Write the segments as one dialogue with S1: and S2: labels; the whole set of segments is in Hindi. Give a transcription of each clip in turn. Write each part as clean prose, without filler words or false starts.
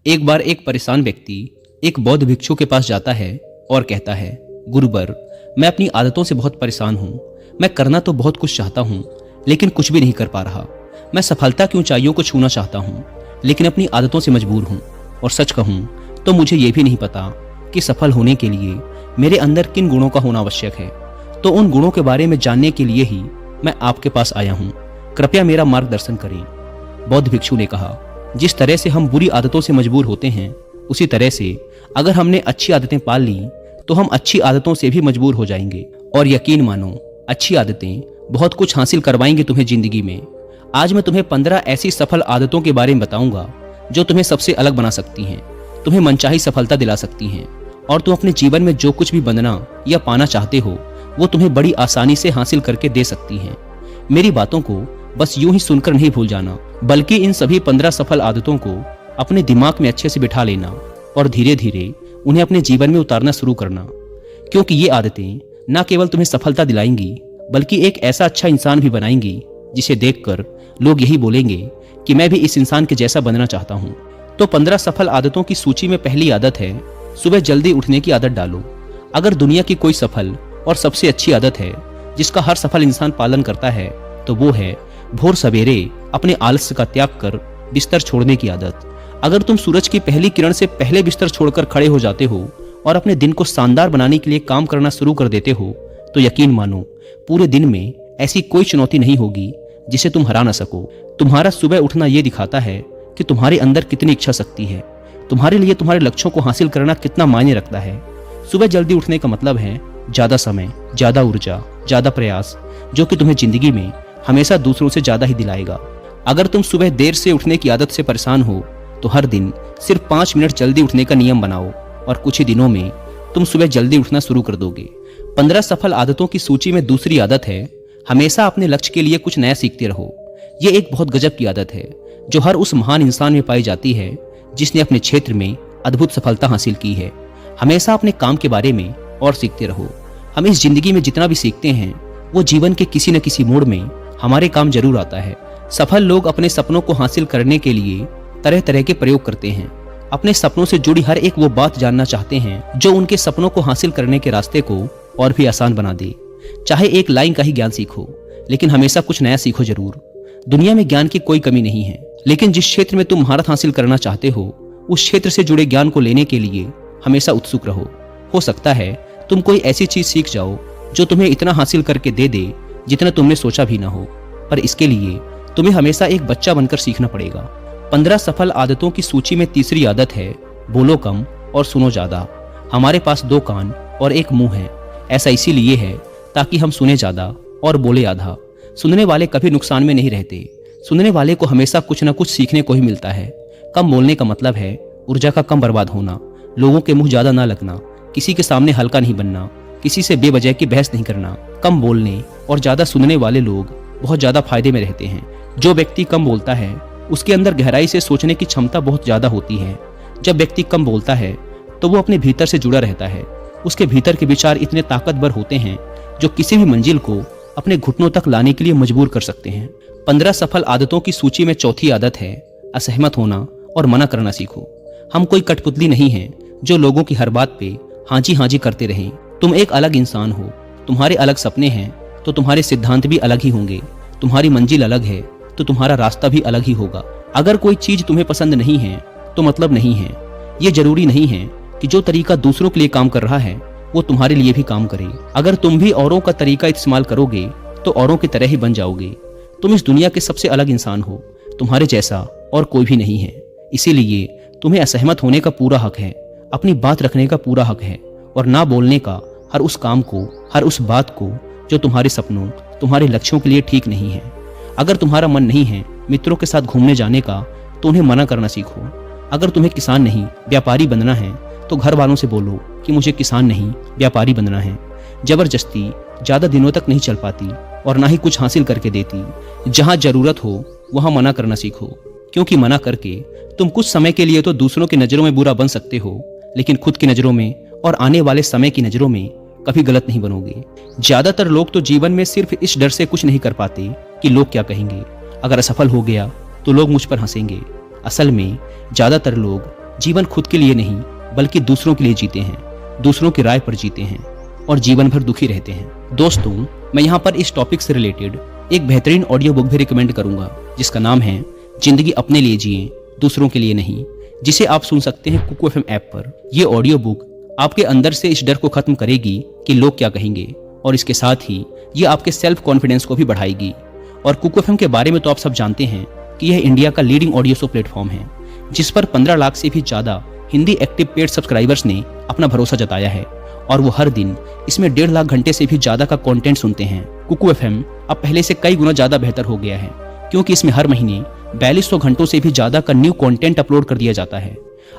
S1: एक बार एक परेशान व्यक्ति एक बौद्ध भिक्षु के पास जाता है और कहता है, गुरुवर, मैं अपनी आदतों से बहुत परेशान हूँ। मैं करना तो बहुत कुछ चाहता हूँ, लेकिन कुछ भी नहीं कर पा रहा। मैं सफलता की ऊंचाइयों को छूना चाहता हूँ, लेकिन अपनी आदतों से मजबूर हूँ। और सच कहूँ तो मुझे ये भी नहीं पता कि सफल होने के लिए मेरे अंदर किन गुणों का होना आवश्यक है। तो उन गुणों के बारे में जानने के लिए ही मैं आपके पास आया हूँ। कृपया मेरा मार्गदर्शन करें। बौद्ध भिक्षु ने कहा, जिस तरह से हम बुरी आदतों से मजबूर होते हैं, उसी तरह से अगर हमने अच्छी आदतें पाल ली तो हम अच्छी आदतों से भी मजबूर हो जाएंगे। और यकीन मानो, अच्छी आदतें बहुत कुछ हासिल करवाएंगे तुम्हें जिंदगी में। आज मैं तुम्हें 15 ऐसी सफल आदतों के बारे में बताऊंगा जो तुम्हें सबसे अलग बना सकती हैं, तुम्हें मनचाही सफलता दिला सकती हैं, और तुम अपने जीवन में जो कुछ भी बनना या पाना चाहते हो वो तुम्हें बड़ी आसानी से हासिल करके दे सकती हैं। मेरी बातों को बस यूं ही सुनकर नहीं भूल जाना, बल्कि इन सभी 15 सफल आदतों को अपने दिमाग में अच्छे से बिठा लेना और धीरे धीरे उन्हें अपने जीवन में उतारना शुरू करना। क्योंकि ये आदतें न केवल तुम्हें सफलता दिलाएंगी, बल्कि एक ऐसा अच्छा इंसान भी बनाएंगी जिसे देखकर लोग यही बोलेंगे कि मैं भी इस इंसान के जैसा बनना चाहता हूँ। तो 15 सफल आदतों की सूची में पहली आदत है, सुबह जल्दी उठने की आदत डालो। अगर दुनिया की कोई सफल और सबसे अच्छी आदत है जिसका हर सफल इंसान पालन करता है, तो वो है भोर सवेरे अपने आलस्य का त्याग कर बिस्तर छोड़ने की आदत। अगर तुम सूरज की पहली किरण से पहले बिस्तर छोड़कर खड़े हो जाते हो और अपने दिन को शानदार बनाने के लिए काम करना शुरू कर देते हो, तो यकीन मानो, पूरे दिन में ऐसी कोई चुनौती नहीं होगी जिसे तुम हरा ना सको। तुम्हारा सुबह उठना यह दिखाता है कि तुम्हारे अंदर कितनी इच्छा शक्ति है, तुम्हारे लिए तुम्हारे लक्ष्यों को हासिल करना कितना मायने रखता है। सुबह जल्दी उठने का मतलब है ज्यादा समय, ज्यादा ऊर्जा, ज्यादा प्रयास, जो कि तुम्हें जिंदगी में हमेशा दूसरों से ज्यादा ही दिलाएगा। अगर तुम सुबह देर से उठने की आदत से परेशान हो तो हर दिन सिर्फ 5 मिनट जल्दी उठने का नियम बनाओ और कुछ ही दिनों में तुम सुबह जल्दी उठना शुरू कर दोगे। 15 सफल आदतों की सूची में दूसरी आदत है, हमेशा अपने लक्ष्य के लिए कुछ नया सीखते रहो। ये एक बहुत गजब की आदत है जो हर उस महान इंसान में पाई जाती है जिसने अपने क्षेत्र में अद्भुत सफलता हासिल की है। हमेशा अपने काम के बारे में और सीखते रहो। हम इस जिंदगी में जितना भी सीखते हैं वो जीवन के किसी न किसी मोड़ में हमारे काम जरूर आता है। सफल लोग अपने सपनों को हासिल करने के लिए तरह तरह के प्रयोग करते हैं। अपने सपनों से जुड़ी हर एक वो बात जानना चाहते हैं जो उनके सपनों को हासिल करने के रास्ते को और भी आसान बना दे। चाहे एक लाइन का ही ज्ञान सीखो, लेकिन हमेशा कुछ नया सीखो जरूर। दुनिया में ज्ञान की कोई कमी नहीं है, लेकिन जिस क्षेत्र में तुम महारत हासिल करना चाहते हो उस क्षेत्र से जुड़े ज्ञान को लेने के लिए हमेशा उत्सुक रहो। हो सकता है तुम कोई ऐसी चीज सीख जाओ जो तुम्हें इतना हासिल करके दे दे जितना तुमने सोचा भी ना हो, पर इसके लिए तुम्हें हमेशा एक बच्चा बनकर सीखना पड़ेगा। 15 सफल आदतों की सूची में तीसरी आदत है, बोलो कम और सुनो ज्यादा। हमारे पास 2 कान और एक मुंह है। ऐसा इसीलिए है ताकि हम सुने ज्यादा और बोले आधा। सुनने वाले कभी नुकसान में नहीं रहते। सुनने वाले को हमेशा कुछ न कुछ सीखने को ही मिलता है। कम बोलने का मतलब है ऊर्जा का कम बर्बाद होना, लोगों के मुंह ज्यादा ना लगना, किसी के सामने हल्का नहीं बनना, किसी से बेवजह की बहस नहीं करना। कम बोलने और ज्यादा सुनने वाले लोग बहुत ज्यादा फायदे में रहते हैं। जो व्यक्ति कम बोलता है उसके अंदर गहराई से सोचने की क्षमता बहुत ज्यादा होती है। जब व्यक्ति कम बोलता है तो वो अपने भीतर से जुड़ा रहता है। उसके भीतर के विचार इतने ताकतवर होते हैं जो किसी भी मंजिल को अपने घुटनों तक लाने के लिए मजबूर कर सकते हैं। 15 सफल आदतों की सूची में चौथी आदत है, असहमत होना और मना करना सीखो। हम कोई कठपुतली नहीं हैं जो लोगों की हर बात पे हाँ जी करते रहें। तुम एक अलग इंसान हो, तुम्हारे अलग सपने हैं तो तुम्हारे सिद्धांत भी अलग ही होंगे। तुम्हारी मंजिल अलग है तो तुम्हारा रास्ता भी अलग ही होगा। अगर कोई चीज तुम्हें पसंद नहीं है तो मतलब नहीं है। ये जरूरी नहीं है कि जो तरीका दूसरों के लिए काम कर रहा है वो तुम्हारे लिए भी काम करे। अगर तुम भी औरों का तरीका इस्तेमाल करोगे तो औरों की तरह ही बन जाओगे। तुम इस दुनिया के सबसे अलग इंसान हो, तुम्हारे जैसा और कोई भी नहीं है। इसीलिए तुम्हें असहमत होने का पूरा हक है, अपनी बात रखने का पूरा हक है और ना बोलने का हर उस काम को, हर उस बात को जो तुम्हारे सपनों, तुम्हारे लक्ष्यों के लिए ठीक नहीं है। अगर तुम्हारा मन नहीं है मित्रों के साथ घूमने जाने का तो उन्हें मना करना सीखो। अगर तुम्हें किसान नहीं व्यापारी बनना है तो घर वालों से बोलो कि मुझे किसान नहीं व्यापारी बनना है। जबरदस्ती ज्यादा दिनों तक नहीं चल पाती और ना ही कुछ हासिल करके देती। जहां जरूरत हो वहां मना करना सीखो, क्योंकि मना करके तुम कुछ समय के लिए तो दूसरों की नजरों में बुरा बन सकते हो, लेकिन खुद की नजरों में और आने वाले समय की नजरों में कभी गलत नहीं बनोगे। ज्यादातर लोग तो जीवन में सिर्फ इस डर से कुछ नहीं कर पाते कि लोग क्या कहेंगे। अगर असफल हो गया तो लोग मुझ पर हंसेंगे। असल में ज्यादातर लोग जीवन खुद के लिए नहीं बल्कि दूसरों के लिए जीते हैं, दूसरों की राय पर जीते हैं और जीवन भर दुखी रहते हैं। दोस्तों, मैं यहाँ पर इस टॉपिक से रिलेटेड एक बेहतरीन ऑडियो बुक भी रिकमेंड करूंगा जिसका नाम है जिंदगी अपने लिए जिए, दूसरों के लिए नहीं, जिसे आप सुन सकते हैं कुकू एफएम ऐप पर। यह ऑडियो बुक आपके अंदर से इस डर को खत्म करेगी कि लोग क्या कहेंगे, और इसके साथ ही ये आपके सेल्फ कॉन्फिडेंस को भी बढ़ाएगी। और कुकू एफएम के बारे में तो आप सब जानते हैं कि यह इंडिया का लीडिंग ऑडियो शो प्लेटफॉर्म है जिस पर 15 लाख से भी ज्यादा हिंदी एक्टिव पेड सब्सक्राइबर्स ने अपना भरोसा जताया है और वो हर दिन इसमें 1.5 लाख घंटे से भी ज्यादा का कंटेंट सुनते हैं। कुकू एफएम अब पहले से कई गुना ज्यादा बेहतर हो गया है क्योंकि इसमें हर महीने 4200 घंटों से भी ज्यादा का न्यू कंटेंट अपलोड कर दिया जाता है।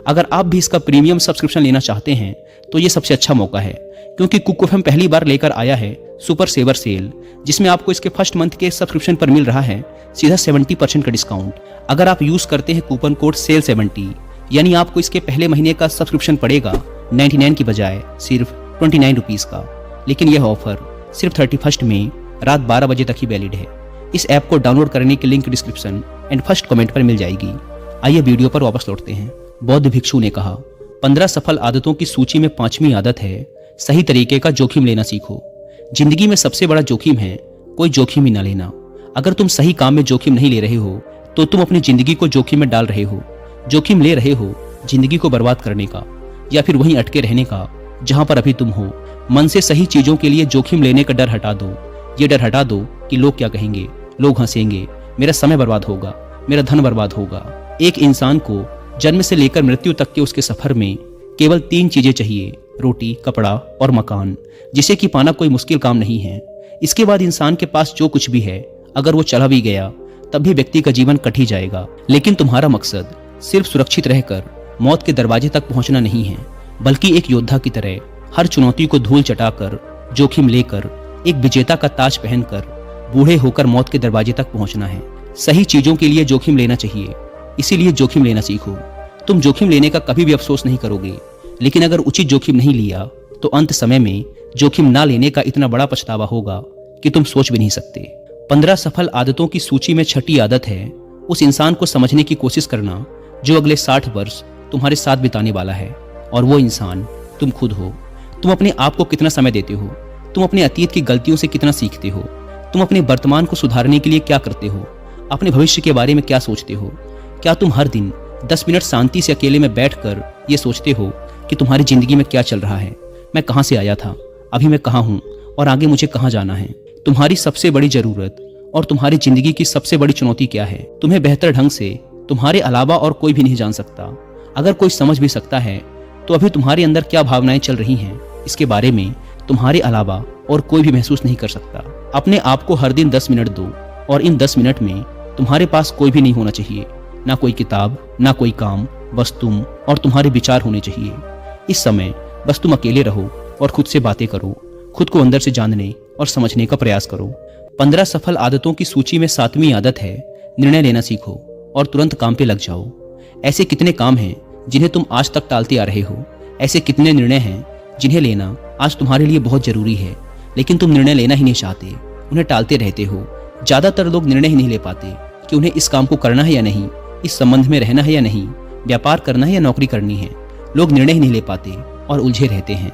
S1: अगर आप भी इसका प्रीमियम सब्सक्रिप्शन लेना चाहते हैं तो ये सबसे अच्छा मौका है क्योंकि कुकू एफएम पहली बार लेकर आया है सुपर सेवर सेल, जिसमें आपको इसके फर्स्ट मंथ के सब्सक्रिप्शन पर मिल रहा है सीधा 70% का डिस्काउंट। अगर आप यूज करते हैं कूपन कोड SALE70, यानी आपको इसके पहले महीने का सब्सक्रिप्शन पड़ेगा 99 की बजाय सिर्फ 29 रुपीज का। लेकिन यह ऑफर सिर्फ 31 मई रात 12 बजे तक ही वैलिड है। इस ऐप को डाउनलोड करने की link description and first comment पर मिल जाएगी। आइए वीडियो पर वापस लौटते हैं। बौद्ध भिक्षु ने कहा, 15 सफल आदतों की सूची में 5वीं आदत है सही तरीके का जोखिम लेना सीखो। जिंदगी में सबसे बड़ा जोखिम है कोई जोखिम ही ना लेना। अगर तुम सही काम में जोखिम नहीं ले रहे हो तो तुम अपनी जिंदगी को जोखिम में डाल रहे हो। जोखिम ले रहे हो जिंदगी को बर्बाद करने का या फिर वहीं अटके रहने का जहां पर अभी तुम हो। मन से सही चीजों के लिए जोखिम लेने का डर हटा दो। ये डर हटा दो कि लोग क्या कहेंगे, लोग हंसेंगे, मेरा समय बर्बाद होगा, मेरा धन बर्बाद होगा। एक इंसान को जन्म से लेकर मृत्यु तक के उसके सफर में केवल 3 चीजें चाहिए, रोटी, कपड़ा और मकान, जिसे कि पाना कोई मुश्किल काम नहीं है। इसके बाद इंसान के पास जो कुछ भी है अगर वो चला भी गया तब भी व्यक्ति का जीवन कट ही जाएगा। लेकिन तुम्हारा मकसद सिर्फ सुरक्षित रहकर मौत के दरवाजे तक पहुंचना नहीं है, बल्कि एक योद्धा की तरह हर चुनौती को धूल चटाकर, जोखिम लेकर, एक विजेता का ताज पहनकर बूढ़े होकर मौत के दरवाजे तक पहुंचना है। सही चीजों के लिए जोखिम लेना चाहिए, इसीलिए जोखिम लेना सीखो। तुम जोखिम लेने का कभी भी अफसोस नहीं करोगे, लेकिन अगर उचित जोखिम नहीं लिया तो अंत समय में जोखिम ना लेने का इतना बड़ा पछतावा होगा कि तुम सोच भी नहीं सकते। 15 सफल आदतों की सूची में 6ठी आदत है उस इंसान को समझने की कोशिश करना जो अगले 60 वर्ष तुम्हारे साथ बिताने वाला है, और वो इंसान तुम खुद हो। तुम अपने आप को कितना समय देते हो, तुम अपने अतीत की गलतियों से कितना सीखते हो, तुम अपने वर्तमान को सुधारने के लिए क्या करते हो, अपने भविष्य के बारे में क्या सोचते हो। क्या तुम हर दिन 10 मिनट शांति से अकेले में बैठकर ये सोचते हो कि तुम्हारी जिंदगी में क्या चल रहा है, मैं कहां से आया था, अभी मैं कहां हूं और आगे मुझे कहां जाना है। तुम्हारी सबसे बड़ी जरूरत और तुम्हारी जिंदगी की सबसे बड़ी चुनौती क्या है, तुम्हें बेहतर ढंग से तुम्हारे अलावा और कोई भी नहीं जान सकता। अगर कोई समझ भी सकता है तो अभी तुम्हारे अंदर क्या भावनाएं चल रही हैं इसके बारे में तुम्हारे अलावा और कोई भी महसूस नहीं कर सकता। अपने आप को हर दिन 10 मिनट दो और इन 10 मिनट में तुम्हारे पास कोई भी नहीं होना चाहिए, ना कोई किताब, ना कोई काम, बस तुम और तुम्हारे विचार होने चाहिए। इस समय बस तुम अकेले रहो और खुद से बातें करो, खुद को अंदर से जानने और समझने का प्रयास करो। 15 सफल आदतों की सूची में 7वीं आदत है निर्णय लेना सीखो और तुरंत काम पे लग जाओ। ऐसे कितने काम हैं जिन्हें तुम आज तक टालते आ रहे हो, ऐसे कितने निर्णय हैं जिन्हें लेना आज तुम्हारे लिए बहुत जरूरी है, लेकिन तुम निर्णय लेना ही नहीं चाहते, उन्हें टालते रहते हो। ज्यादातर लोग निर्णय ही नहीं ले पाते कि उन्हें इस काम को करना है या नहीं, इस संबंध में रहना है या नहीं, व्यापार करना है या नौकरी करनी है। लोग निर्णय ही नहीं ले पाते और उलझे रहते हैं।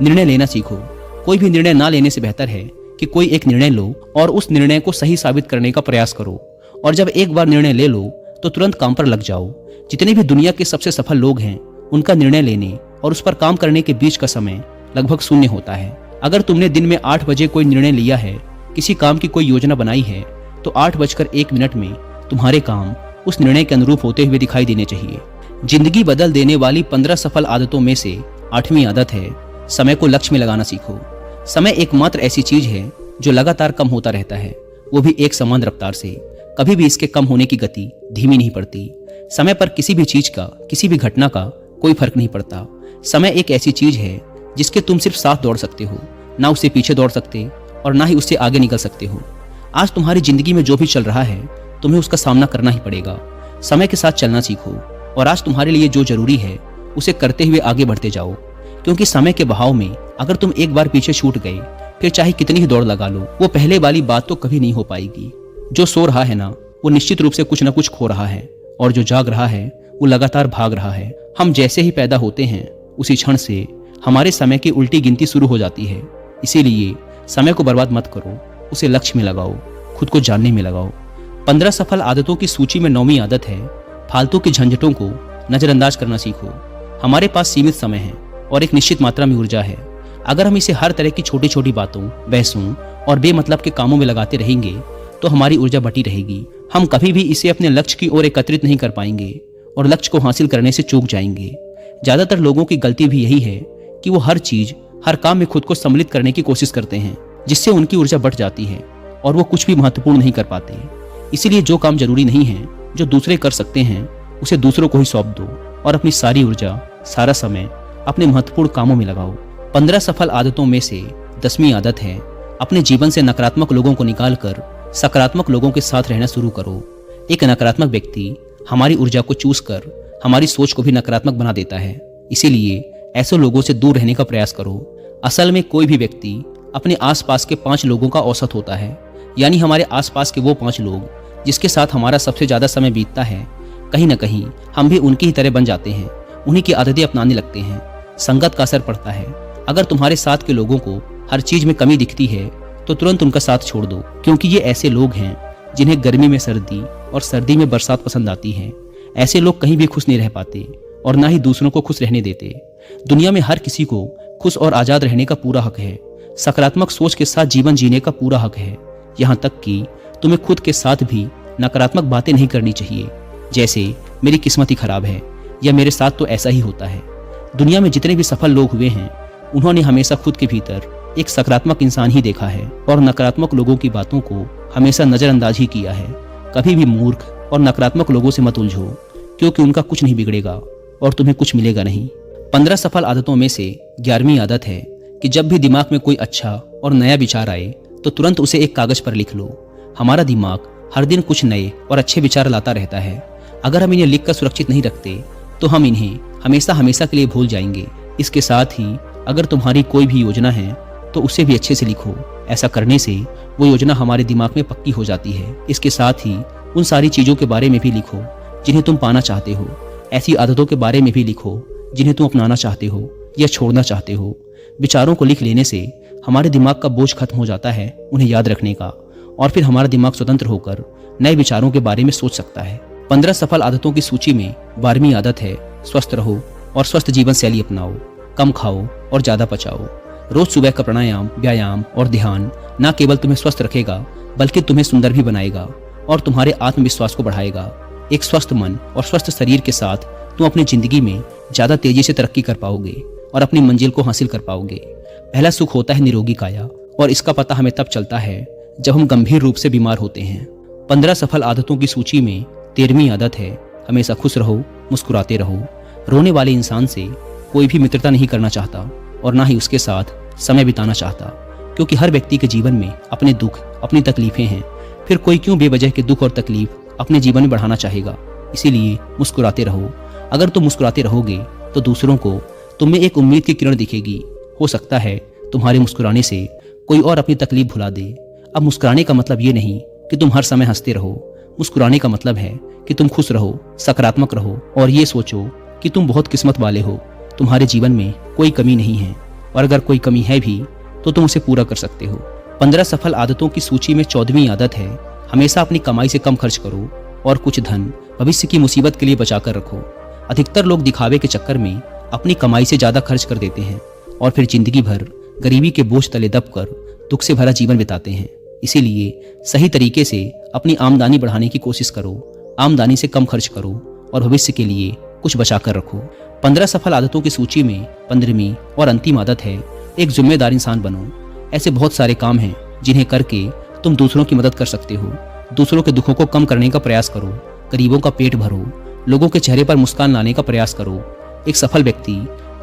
S1: निर्णय लेना सीखो। कोई भी निर्णय ना लेने से बेहतर है कि कोई एक निर्णय लो और उस निर्णय को सही साबित करने का प्रयास करो, और जब एक बार निर्णय ले लो तो तुरंत काम पर लग जाओ। जितने भी दुनिया के सबसे सफल लोग हैं उनका निर्णय लेने और उस पर काम करने के बीच का समय लगभग 0 होता है। अगर तुमने दिन में 8 बजे कोई निर्णय लिया है, किसी काम की कोई योजना बनाई है, तो 8:01 में तुम्हारे काम उस निर्णय के अनुरूप होते हुए दिखाई देने चाहिए। जिंदगी बदल देने वाली 15 सफल आदतों में से 8वीं आदत है समय को लक्ष्य में लगाना सीखो। समय एकमात्र ऐसी चीज है जो लगातार कम होता रहता है, वो भी एक समान रफ्तार से। कभी भी इसके कम होने की गति धीमी नहीं पड़ती। समय पर किसी भी चीज का, किसी भी घटना का कोई फर्क नहीं पड़ता। समय एक ऐसी चीज है जिसके तुम सिर्फ साथ दौड़ सकते हो, ना उससे पीछे दौड़ सकते और ना ही उससे आगे निकल सकते हो। आज तुम्हारी जिंदगी में जो भी चल रहा है तुम्हें उसका सामना करना ही पड़ेगा। समय के साथ चलना सीखो और आज तुम्हारे लिए जो जरूरी है उसे करते हुए आगे बढ़ते जाओ, क्योंकि समय के बहाव में अगर तुम एक बार पीछे छूट गए फिर चाहे कितनी ही दौड़ लगा लो, वो पहले वाली बात तो कभी नहीं हो पाएगी। जो सो रहा है ना, वो निश्चित रूप से कुछ ना कुछ खो रहा है, और जो जाग रहा है वो लगातार भाग रहा है। हम जैसे ही पैदा होते हैं उसी क्षण से हमारे समय की उल्टी गिनती शुरू हो जाती है। इसीलिए समय को बर्बाद मत करो, उसे लक्ष्य में लगाओ, खुद को जानने में लगाओ। 15 सफल आदतों की सूची में 9वीं आदत है, फालतू की झंझटों को नजरअंदाज करना सीखो। हमारे पास सीमित समय है और एक निश्चित मात्रा में ऊर्जा है। अगर हम इसे हर तरह की छोटी छोटी बातों, बहसों और बेमतलब के कामों में लगाते रहेंगे तो हमारी ऊर्जा बटी रहेगी। हम कभी भी इसे अपने लक्ष्य की ओर एकत्रित नहीं कर पाएंगे और लक्ष्य को हासिल करने से चूक जाएंगे। ज्यादातर लोगों की गलती भी यही है कि वो हर चीज, हर काम में खुद को सम्मिलित करने की कोशिश करते हैं, जिससे उनकी ऊर्जा बढ़ जाती है और वो कुछ भी महत्वपूर्ण नहीं कर पाते। इसीलिए जो काम जरूरी नहीं है, जो दूसरे कर सकते हैं, उसे दूसरों को ही सौंप दो और अपनी सारी ऊर्जा, सारा समय अपने महत्वपूर्ण कामों में लगाओ। 15 सफल आदतों में से 10वीं आदत है, अपने जीवन से नकारात्मक लोगों को निकालकर सकारात्मक लोगों के साथ रहना शुरू करो। एक नकारात्मक व्यक्ति हमारी ऊर्जा को चूस कर हमारी सोच को भी नकारात्मक बना देता है। इसीलिए ऐसे लोगों से दूर रहने का प्रयास करो। असल में कोई भी व्यक्ति अपने आसपास के 5 लोगों का औसत होता है, यानी हमारे आसपास के वो 5 लोग जिसके साथ हमारा सबसे ज्यादा समय बीतता है, कहीं ना कहीं हम भी उनकी ही तरह बन जाते हैं, उन्हीं की आदतें अपनाने लगते हैं। संगत का असर पड़ता है। अगर तुम्हारे साथ के लोगों को हर चीज में कमी दिखती है तो तुरंत उनका साथ छोड़ दो, क्योंकि ये ऐसे लोग हैं जिन्हें गर्मी में सर्दी और सर्दी में बरसात पसंद आती है। ऐसे लोग कहीं भी खुश नहीं रह पाते और ना ही दूसरों को खुश रहने देते। दुनिया में हर किसी को खुश और आजाद रहने का पूरा हक है। सकारात्मक सोच के साथ जीवन जीने का पूरा हक है। यहाँ तक कि तुम्हें खुद के साथ भी नकारात्मक बातें नहीं करनी चाहिए, जैसे मेरी किस्मत ही खराब है या मेरे साथ तो ऐसा ही होता है। दुनिया में जितने भी सफल लोग हुए हैं, उन्होंने हमेशा खुद के भीतर एक सकारात्मक इंसान ही देखा है और नकारात्मक लोगों की बातों को हमेशा नजरअंदाज ही किया है। कभी भी मूर्ख और नकारात्मक लोगों से मत उलझो, क्योंकि उनका कुछ नहीं बिगड़ेगा और तुम्हें कुछ मिलेगा नहीं। 15 सफल आदतों में से 11वीं आदत है कि जब भी दिमाग में कोई अच्छा और नया विचार आए तो तुरंत उसे एक कागज पर लिख लो। हमारा दिमाग हर दिन कुछ नए और अच्छे विचार लाता रहता है। अगर हम इन्हें लिखकर सुरक्षित नहीं रखते तो हम इन्हें हमेशा हमेशा के लिए भूल जाएंगे। इसके साथ ही अगर तुम्हारी कोई भी योजना है तो उसे भी अच्छे से लिखो। ऐसा करने से वो योजना हमारे दिमाग में पक्की हो जाती है। इसके साथ ही उन सारी चीजों के बारे में भी लिखो जिन्हें तुम पाना चाहते हो। ऐसी आदतों के बारे में भी लिखो जिन्हें तुम अपनाना चाहते हो या छोड़ना चाहते हो। विचारों को लिख लेने से हमारे दिमाग का बोझ खत्म हो जाता है उन्हें याद रखने का, और फिर हमारा दिमाग स्वतंत्र होकर नए विचारों के बारे में सोच सकता है। 15 सफल आदतों की सूची में 12वीं आदत है, स्वस्थ रहो और स्वस्थ जीवन शैली अपनाओ। कम खाओ और ज्यादा पचाओ। रोज सुबह का प्राणायाम, व्यायाम और ध्यान न केवल तुम्हें स्वस्थ रखेगा बल्कि तुम्हें सुंदर भी बनाएगा और तुम्हारे आत्मविश्वास को बढ़ाएगा। एक स्वस्थ मन और स्वस्थ शरीर के साथ तुम अपनी जिंदगी में ज्यादा तेजी से तरक्की कर पाओगे और अपनी मंजिल को हासिल कर पाओगे। पहला सुख होता है निरोगी काया, और इसका पता हमें तब चलता है जब हम गंभीर रूप से बीमार होते हैं। 15 सफल आदतों की सूची में 13वीं आदत है, हमेशा खुश रहो, मुस्कुराते रहो। रोने वाले इंसान से कोई भी मित्रता नहीं करना चाहता और ना ही उसके साथ समय बिताना चाहता, क्योंकि हर व्यक्ति के जीवन में अपने दुख, अपनी तकलीफें हैं। फिर कोई क्यों बेवजह के दुख और तकलीफ अपने जीवन में बढ़ाना चाहेगा। इसीलिए मुस्कुराते रहो। अगर तुम मुस्कुराते रहोगे तो दूसरों को तुम में एक उम्मीद की किरण दिखेगी। हो सकता है तुम्हारे मुस्कुराने से कोई और अपनी तकलीफ भुला दे। अब मुस्कुराने का मतलब ये नहीं कि तुम हर समय हंसते रहो। मुस्कुराने का मतलब है कि तुम खुश रहो, सकारात्मक रहो और ये सोचो कि तुम बहुत किस्मत वाले हो। तुम्हारे जीवन में कोई कमी नहीं है, और अगर कोई कमी है भी तो तुम उसे पूरा कर सकते हो। 15 सफल आदतों की सूची में 14वीं आदत है, हमेशा अपनी कमाई से कम खर्च करो और कुछ धन भविष्य की मुसीबत के लिए बचा कर रखो। अधिकतर लोग दिखावे के चक्कर में अपनी कमाई से ज्यादा खर्च कर देते हैं और फिर जिंदगी भर गरीबी के बोझ तले दबकर दुख से भरा जीवन बिताते हैं। इसीलिए सही तरीके से अपनी आमदनी बढ़ाने की कोशिश करो। आमदनी से कम खर्च करो और भविष्य के लिए कुछ बचा कर रखो। 15 सफल आदतों की सूची में 15वीं और अंतिम आदत है, एक जिम्मेदार इंसान बनो। ऐसे बहुत सारे काम हैं जिन्हें करके तुम दूसरों की मदद कर सकते हो। दूसरों के दुखों को कम करने का प्रयास करो, गरीबों का पेट भरो, लोगों के चेहरे पर मुस्कान लाने का प्रयास करो। एक सफल व्यक्ति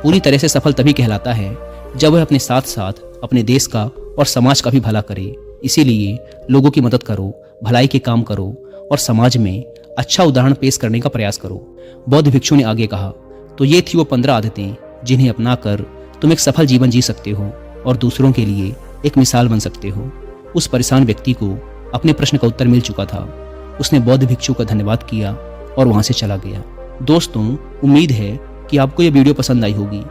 S1: पूरी तरह से सफल तभी कहलाता है जब वह अपने साथ साथ अपने देश का और समाज का भी भला करे। इसीलिए लोगों की मदद करो, भलाई के काम करो और समाज में अच्छा उदाहरण पेश करने का प्रयास करो। बौद्ध भिक्षु ने आगे कहा, तो ये थी वो 15 आदतें जिन्हें अपनाकर तुम एक सफल जीवन जी सकते हो और दूसरों के लिए एक मिसाल बन सकते हो। उस परेशान व्यक्ति को अपने प्रश्न का उत्तर मिल चुका था। उसने बौद्ध भिक्षु का धन्यवाद किया और वहां से चला गया। दोस्तों, उम्मीद है कि आपको ये वीडियो पसंद आई होगी।